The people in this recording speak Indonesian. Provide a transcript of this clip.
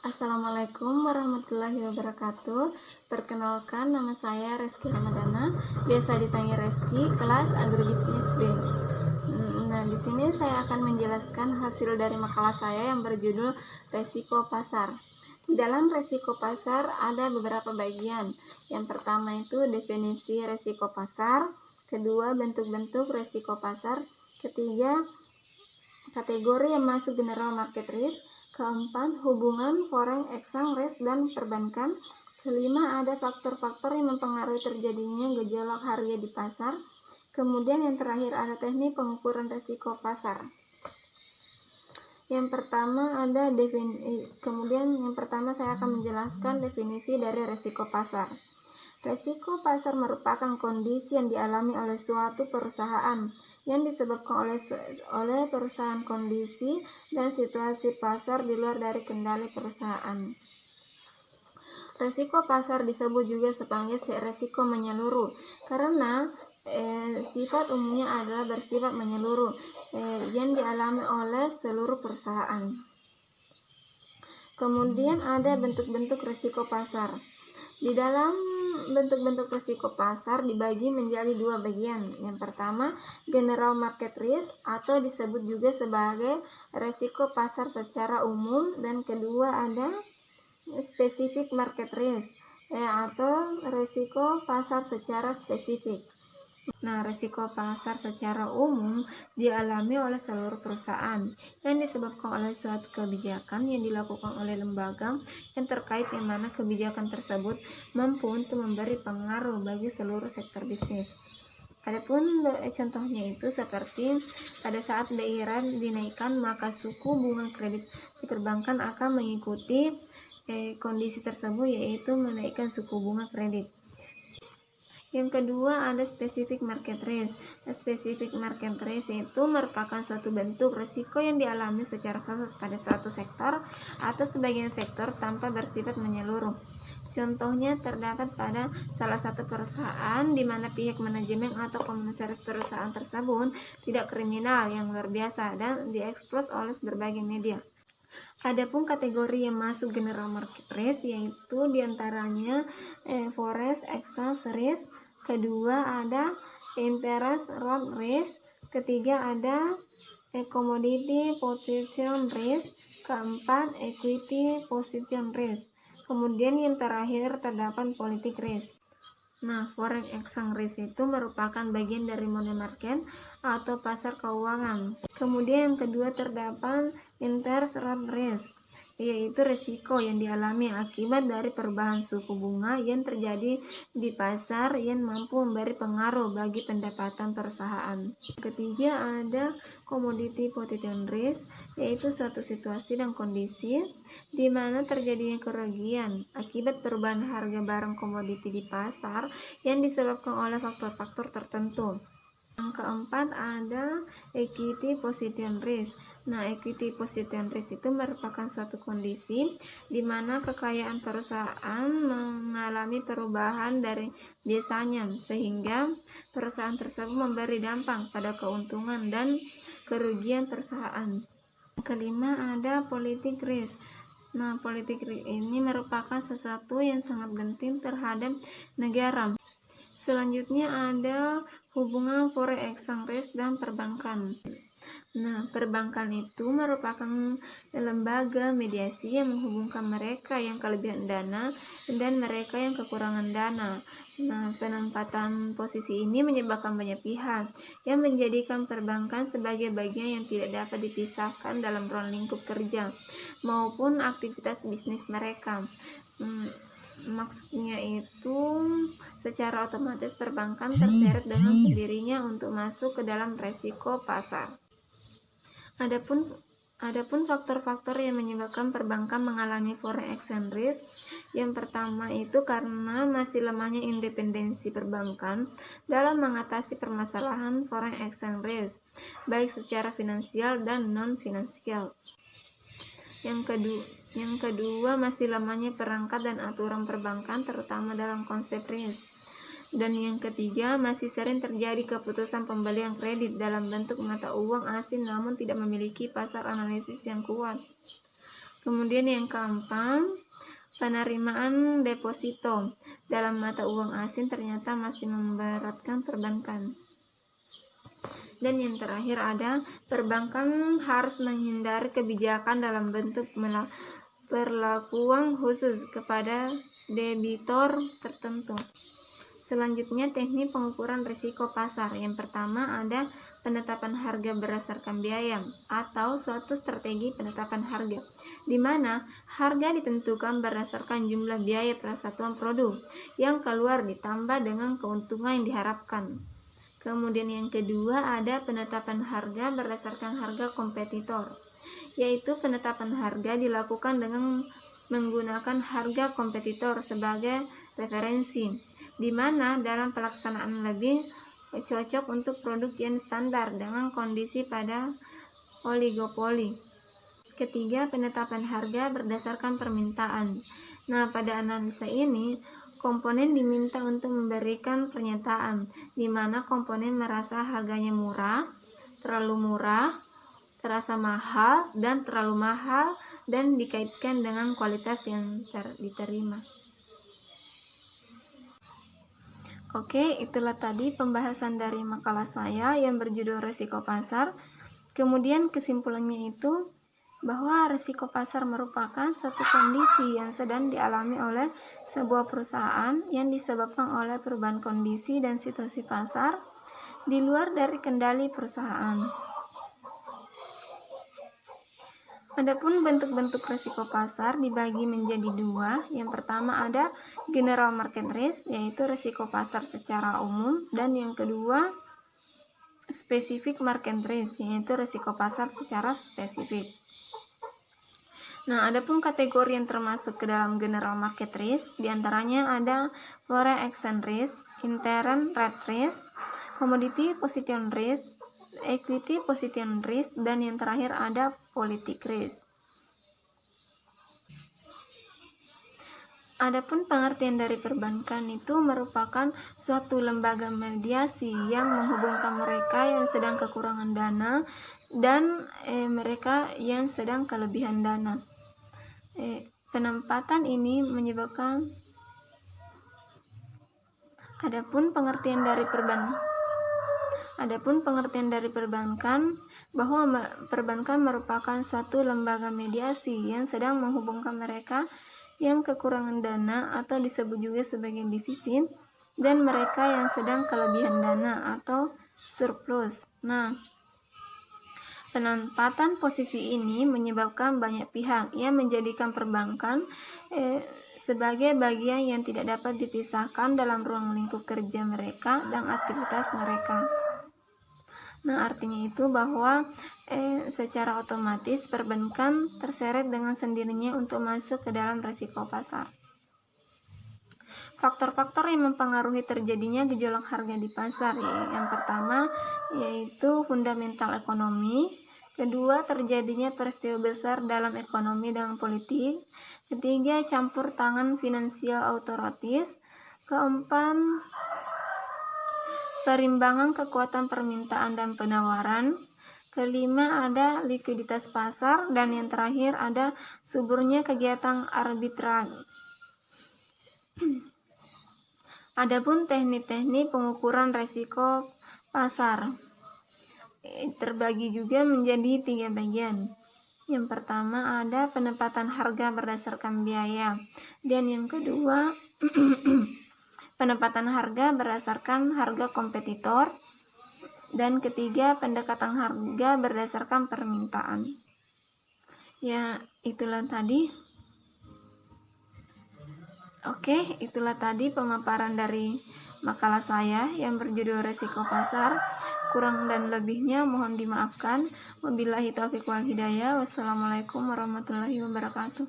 Assalamualaikum warahmatullahi wabarakatuh. Perkenalkan, nama saya Reski Ramadana, biasa dipanggil Reski, kelas Agribisnis B. Nah, di sini saya akan menjelaskan hasil dari makalah saya yang berjudul Resiko Pasar. Di dalam resiko pasar ada beberapa bagian. Yang pertama itu definisi resiko pasar, kedua bentuk-bentuk resiko pasar, ketiga kategori yang masuk general market risk, keempat hubungan foreign exchange risk dan perbankan, kelima ada faktor-faktor yang mempengaruhi terjadinya gejolak harga di pasar, kemudian yang terakhir ada teknik pengukuran resiko pasar. Yang pertama saya akan menjelaskan definisi dari resiko pasar. Resiko pasar merupakan kondisi yang dialami oleh suatu perusahaan yang disebabkan oleh perusahaan kondisi dan situasi pasar di luar dari kendali perusahaan. Resiko pasar disebut juga sebagai resiko menyeluruh karena sifat umumnya adalah bersifat menyeluruh yang dialami oleh seluruh perusahaan. Kemudian ada bentuk-bentuk resiko pasar. Di dalam bentuk-bentuk resiko pasar dibagi menjadi dua bagian. Yang pertama, general market risk atau disebut juga sebagai resiko pasar secara umum, dan kedua ada specific market risk atau resiko pasar secara spesifik. Nah, resiko pasar secara umum dialami oleh seluruh perusahaan yang disebabkan oleh suatu kebijakan yang dilakukan oleh lembaga yang terkait, yang mana kebijakan tersebut mampu untuk memberi pengaruh bagi seluruh sektor bisnis. Adapun contohnya itu seperti pada saat BI rate dinaikkan, maka suku bunga kredit di perbankan akan mengikuti kondisi tersebut, yaitu menaikkan suku bunga kredit. Yang kedua ada specific market risk. Specific market risk itu merupakan suatu bentuk risiko yang dialami secara khusus pada suatu sektor atau sebagian sektor tanpa bersifat menyeluruh. Contohnya terdapat pada salah satu perusahaan di mana pihak manajemen atau komisaris perusahaan tersebut tidak kriminal yang luar biasa dan diekspos oleh berbagai media. Adapun kategori yang masuk general market risk yaitu diantaranya forex exchange risk, kedua ada interest rate risk, ketiga ada commodity position risk, keempat equity position risk, kemudian yang terakhir terdapat politik risk. Nah, foreign exchange risk itu merupakan bagian dari money market atau pasar keuangan. Kemudian yang kedua terdapat interest rate risk, yaitu risiko yang dialami akibat dari perubahan suku bunga yang terjadi di pasar yang mampu memberi pengaruh bagi pendapatan perusahaan. Ketiga ada commodity position risk, yaitu suatu situasi dan kondisi di mana terjadinya kerugian akibat perubahan harga barang komoditi di pasar yang disebabkan oleh faktor-faktor tertentu. Yang keempat ada equity position risk. Nah, equity position risk itu merupakan suatu kondisi di mana kekayaan perusahaan mengalami perubahan dari biasanya, sehingga perusahaan tersebut memberi dampak pada keuntungan dan kerugian perusahaan. Kelima ada politik risk. Nah, politik risk ini merupakan sesuatu yang sangat penting terhadap negara. Selanjutnya ada hubungan foreign exchange risk dan perbankan. Nah, perbankan itu merupakan lembaga mediasi yang menghubungkan mereka yang kelebihan dana dan mereka yang kekurangan dana. Nah, penempatan posisi ini menyebabkan banyak pihak yang menjadikan perbankan sebagai bagian yang tidak dapat dipisahkan dalam ruang lingkup kerja maupun aktivitas bisnis mereka. Maksudnya itu secara otomatis perbankan terseret dengan sendirinya untuk masuk ke dalam resiko pasar. Adapun faktor-faktor yang menyebabkan perbankan mengalami foreign exchange risk, yang pertama itu karena masih lemahnya independensi perbankan dalam mengatasi permasalahan foreign exchange risk, baik secara finansial dan non-finansial. Yang kedua masih lemahnya perangkat dan aturan perbankan terutama dalam konsep risk. Dan yang ketiga, masih sering terjadi keputusan pembelian kredit dalam bentuk mata uang asing namun tidak memiliki pasar analisis yang kuat. Kemudian yang keempat, penerimaan deposito dalam mata uang asing ternyata masih memberatkan perbankan. Dan yang terakhir ada perbankan harus menghindari kebijakan dalam bentuk perlakuan khusus kepada debitor tertentu. Selanjutnya, teknik pengukuran risiko pasar. Yang pertama ada penetapan harga berdasarkan biaya atau suatu strategi penetapan harga, di mana harga ditentukan berdasarkan jumlah biaya per satuan produk yang keluar ditambah dengan keuntungan yang diharapkan. Kemudian yang kedua ada penetapan harga berdasarkan harga kompetitor, yaitu penetapan harga dilakukan dengan menggunakan harga kompetitor sebagai referensi, di mana dalam pelaksanaan lebih cocok untuk produk yang standar dengan kondisi pada oligopoli. Ketiga, penetapan harga berdasarkan permintaan. Nah, pada analisa ini komponen diminta untuk memberikan pernyataan di mana komponen merasa harganya murah, terasa mahal, dan terlalu mahal, dan dikaitkan dengan kualitas yang diterima. Oke, itulah tadi pembahasan dari makalah saya yang berjudul Risiko Pasar. Kemudian kesimpulannya itu bahwa risiko pasar merupakan suatu kondisi yang sedang dialami oleh sebuah perusahaan yang disebabkan oleh perubahan kondisi dan situasi pasar di luar dari kendali perusahaan. Adapun bentuk-bentuk risiko pasar dibagi menjadi dua. Yang pertama ada general market risk, yaitu risiko pasar secara umum, dan yang kedua specific market risk, yaitu risiko pasar secara spesifik. Nah, adapun kategori yang termasuk ke dalam general market risk, diantaranya ada foreign exchange risk, interest rate risk, commodity position risk, equity position risk, dan yang terakhir ada politik risk. Adapun pengertian dari perbankan itu merupakan suatu lembaga mediasi yang menghubungkan mereka yang sedang kekurangan dana dan mereka yang sedang kelebihan dana. Penempatan ini menyebabkan Adapun pengertian dari perbankan bahwa perbankan merupakan suatu lembaga mediasi yang sedang menghubungkan mereka yang kekurangan dana atau disebut juga sebagai defisit dan mereka yang sedang kelebihan dana atau surplus. Nah, penempatan posisi ini menyebabkan banyak pihak yang menjadikan perbankan sebagai bagian yang tidak dapat dipisahkan dalam ruang lingkup kerja mereka dan aktivitas mereka. Nah, artinya itu bahwa secara otomatis perbankan terseret dengan sendirinya untuk masuk ke dalam risiko pasar. Faktor-faktor yang mempengaruhi terjadinya gejolak harga di pasar, yang pertama yaitu fundamental ekonomi, kedua terjadinya peristiwa besar dalam ekonomi dan politik, ketiga campur tangan finansial otoritas, keempat perimbangan kekuatan permintaan dan penawaran, kelima ada likuiditas pasar, dan yang terakhir ada suburnya kegiatan arbitrage. Adapun teknik-teknik pengukuran risiko pasar terbagi juga menjadi 3 bagian. Yang pertama ada penempatan harga berdasarkan biaya, dan yang kedua penempatan harga berdasarkan harga kompetitor, dan ketiga pendekatan harga berdasarkan permintaan. Ya, itulah tadi. Oke, itulah tadi pemaparan dari makalah saya yang berjudul Risiko Pasar. Kurang dan lebihnya mohon dimaafkan. Wabillahi taufiq wal hidayah. Wassalamualaikum warahmatullahi wabarakatuh.